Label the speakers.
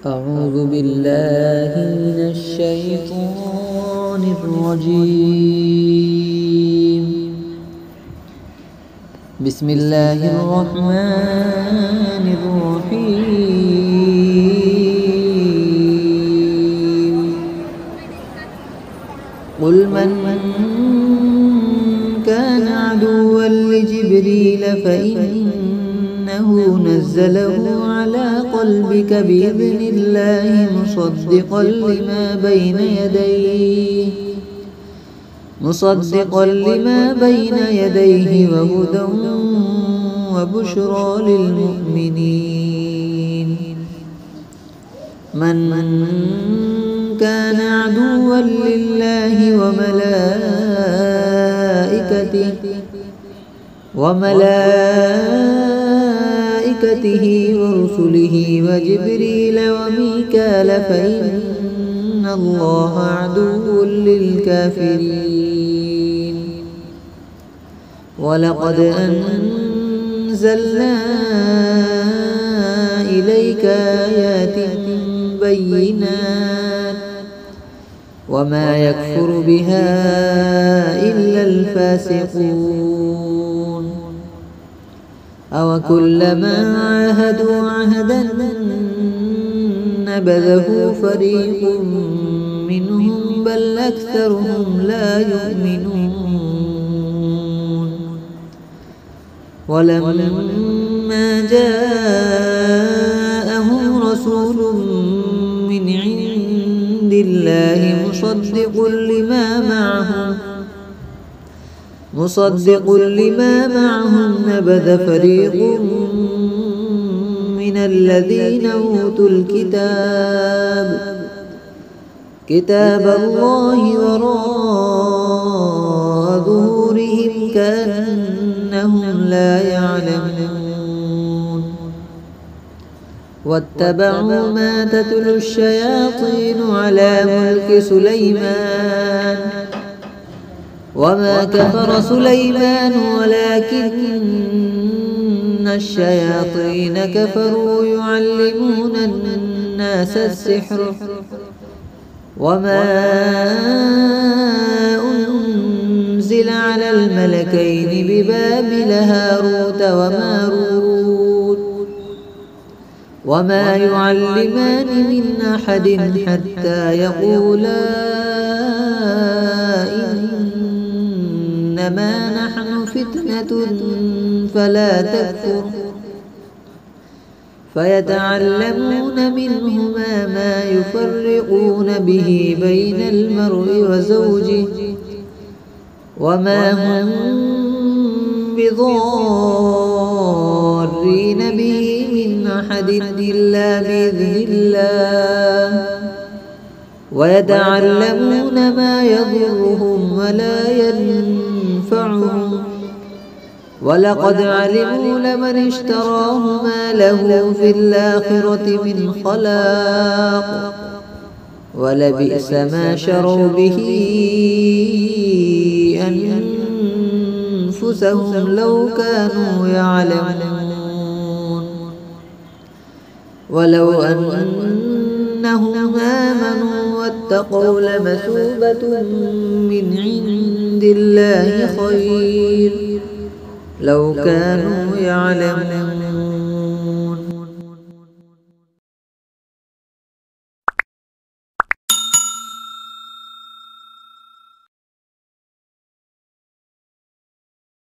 Speaker 1: أعوذ بالله من الشيطان الرجيم. بسم الله الرحمن الرحيم. قل من كان عدوا لجبريل فإنه نزله على قلبك بإذن الله مصدقا لما بين يديه وهدى وبشرى للمؤمنين. من كان عدوا لله وملائكته ورسله وجبريل وميكال فإن الله عدو للكافرين. ولقد أنزلنا إليك آيات بينات وما يكفر بها إلا الفاسقون. أوكلما عاهدوا عهدا نبذه فريق منهم بل أكثرهم لا يؤمنون. ولما جاءهم رسول من عند الله مصدق لما معهم نبذ فريق من الذين أوتوا كتاب الله وراء ظهورهم كأنهم لا يعلمون. واتبعوا ما تتلو الشياطين على ملك سليمان وما كفر سليمان ولكن الشياطين كفروا يعلمون الناس السحر وما أنزل على الملكين ببابل هاروت وماروت وما يعلمان من أحد حتى يقولا إنما نحن فتنة فلا تكفر. فيتعلمون منهما ما يفرقون به بين المرء وزوجه وما هم بضارين به من أحد إلا بإذن الله. ويتعلمون ما يضرهم ولا ينفعهم ولقد علموا لمن اشتراه ما له في الآخرة من خلاق ولبئس ما شروا به أنفسهم لو كانوا يعلمون. ولو أنهم آمنوا واتقوا لمثوبة من عند الله خير لو كانوا يعلمون.